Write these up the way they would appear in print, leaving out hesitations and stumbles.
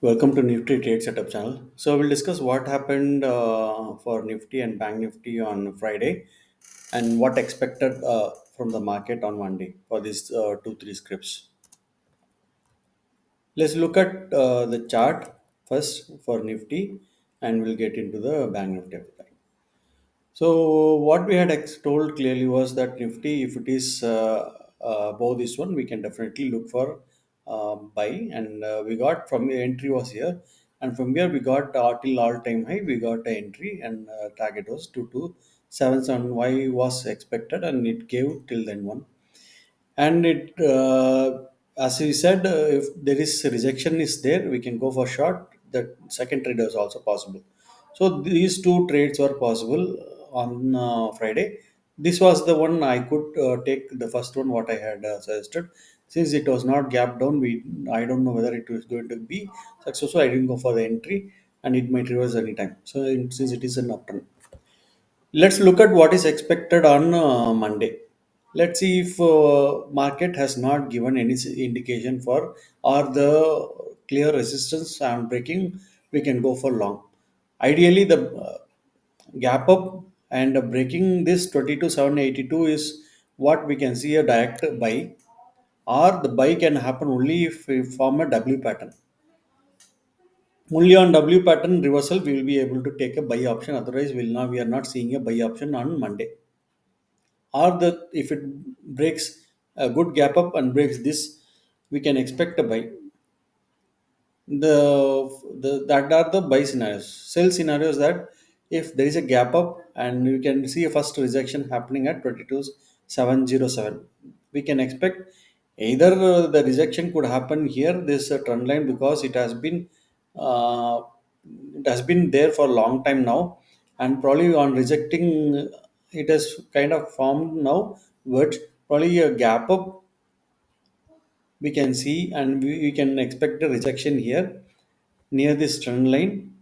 Welcome to Nifty Trade Setup channel. So we'll discuss what happened for Nifty and Bank Nifty on Friday and what expected from the market on Monday for these two three scripts. Let's look at the chart first for Nifty, and we'll get into the Bank Nifty after that. So what we had told clearly was that Nifty, if it is above this one, we can definitely look for buy. And we got from the entry was here, and from here we got till all time high. We got an entry, and target was 2277. Y was expected, and it gave till then one. And it as we said, if there is rejection is there, we can go for short. The second trade is also possible. So these two trades were possible on Friday. This was the one I could take, the first one what I had suggested. Since it was not gap down, we I don't know whether it was going to be successful. I didn't go for the entry, and it might reverse anytime. So since it is an upturn, let's look at what is expected on Monday. Let's see if market has not given any indication for or the clear resistance and breaking. We can go for long. Ideally, the gap up and breaking this 22,782 is what we can see a direct buy, or the buy can happen only if we form a W pattern. Only on W pattern reversal we will be able to take a buy option. Otherwise, we are not seeing a buy option on Monday. Or the if it breaks a good gap up and breaks this, we can expect a buy. The that are the buy scenarios. Sell scenarios, that if there is a gap up and you can see a first rejection happening at 22,707, we can expect either the rejection could happen here, this trend line, because uh, it has been there for a long time now, and probably on rejecting it has kind of formed now, but probably a gap up we can see, and we can expect a rejection here near this trend line,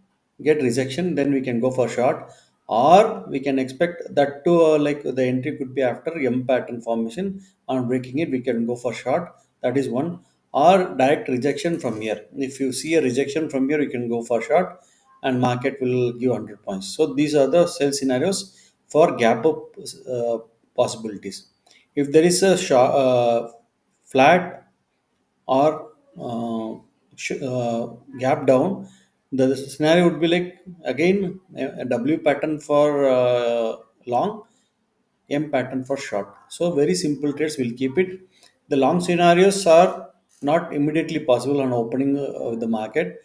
get rejection, then we can go for short. Or we can expect that to like the entry could be after M pattern formation. On breaking it, we can go for short. That is one. Or direct rejection from here. If you see a rejection from here, you can go for short, and market will give 100 points. So these are the sell scenarios for gap up possibilities. If there is a flat or gap down, the scenario would be like again a W pattern for long, M pattern for short. So very simple trades will keep it. The long scenarios are not immediately possible on opening of the market.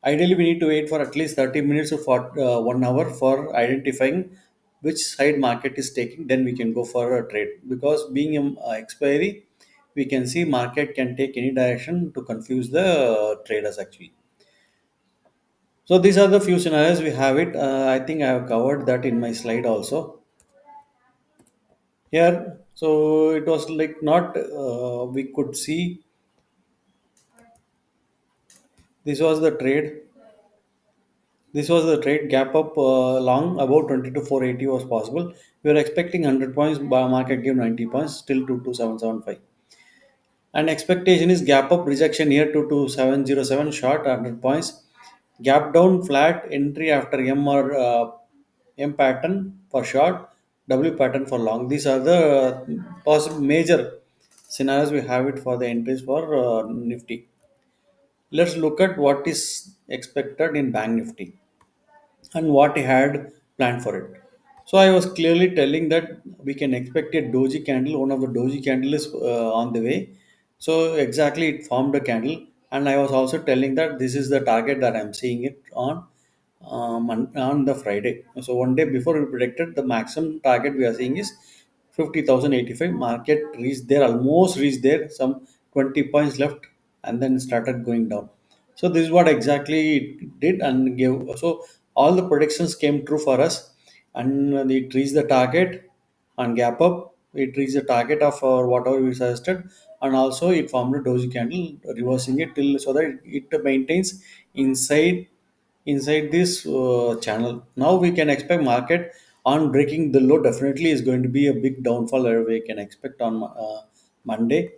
Ideally, we need to wait for at least 30 minutes or for 1 hour for identifying which side market is taking. Then we can go for a trade, because being an expiry, we can see market can take any direction to confuse the traders actually. So these are the few scenarios we have it. I think I have covered that in my slide also here. So it was like not we could see this was the trade. This was the trade gap up long about 20 to 480 was possible. We were expecting 100 points, market gave 90 points, still 22775. And expectation is gap up rejection here 22707 short 100 points. Gap down flat entry after M or M pattern for short, W pattern for long. These are the possible major scenarios we have it for the entries for Nifty. Let's look at what is expected in Bank Nifty and what he had planned for it. So I was clearly telling that we can expect a doji candle. One of the doji candle is on the way. So exactly it formed a candle, and I was also telling that this is the target that I'm seeing it on the Friday. So one day before we predicted the maximum target we are seeing is 50,085. Market reached there, almost reached there, some 20 points left, and then started going down. So this is what exactly it did and gave. So all the predictions came true for us, and it reached the target on gap up. It reached the target of whatever we suggested, and also it formed a doji candle, reversing it till so that it maintains inside this channel. Now we can expect market on breaking the low. Definitely is going to be a big downfall that we can expect on Monday.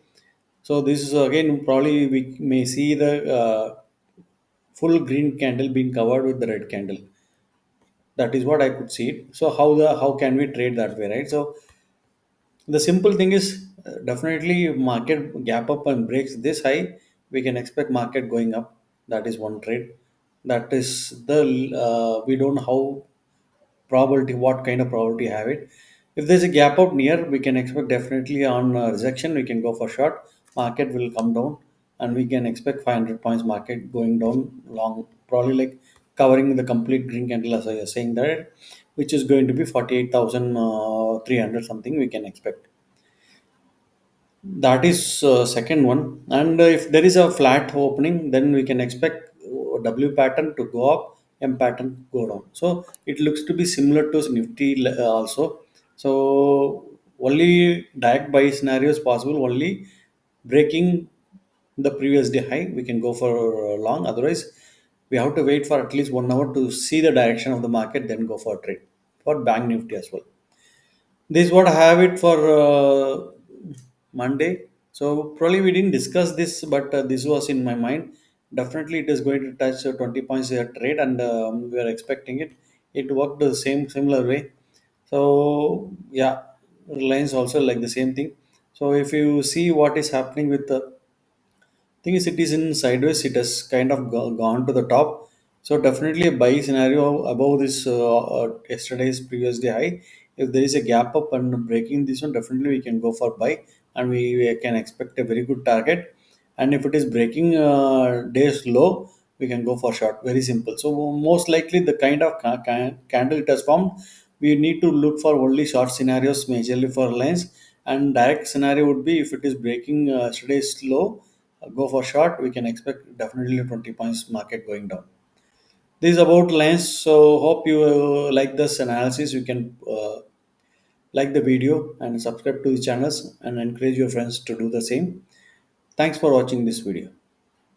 So this is again probably we may see the full green candle being covered with the red candle. That is what I could see it. So how can we trade that way, right? So the simple thing is, definitely market gap up and breaks this high, we can expect market going up. That is one trade. That is the we don't know how probability, what kind of probability have it. If there's a gap up near, we can expect definitely on rejection we can go for short. Market will come down, and we can expect 500 points market going down long, probably like covering the complete green candle as I was saying that, which is going to be 48,300 something we can expect. That is second one. And if there is a flat opening, then we can expect W pattern to go up, M pattern go down. So it looks to be similar to Nifty also. So only direct buy scenario is possible. Only breaking the previous day high, we can go for long. Otherwise, we have to wait for at least 1 hour to see the direction of the market, then go for a trade for Bank Nifty as well. This is what I have it for Monday. So probably we didn't discuss this, but this was in my mind. Definitely, it is going to touch 20 points a trade, and we are expecting it. It worked the same similar way. So yeah, Reliance also like the same thing. So if you see what is happening with the thing is, it is in sideways. It has kind of gone to the top. So definitely a buy scenario above this yesterday's previous day high. If there is a gap up and breaking this one, definitely we can go for buy, and we can expect a very good target. And if it is breaking days low, we can go for short. Very simple. So most likely the kind of candle it has formed, we need to look for only short scenarios majorly for lines, and direct scenario would be if it is breaking yesterday's low, go for short, we can expect definitely 20 points market going down. This is about lens. So hope you like this analysis. You can like the video and subscribe to the channels and encourage your friends to do the same. Thanks for watching this video.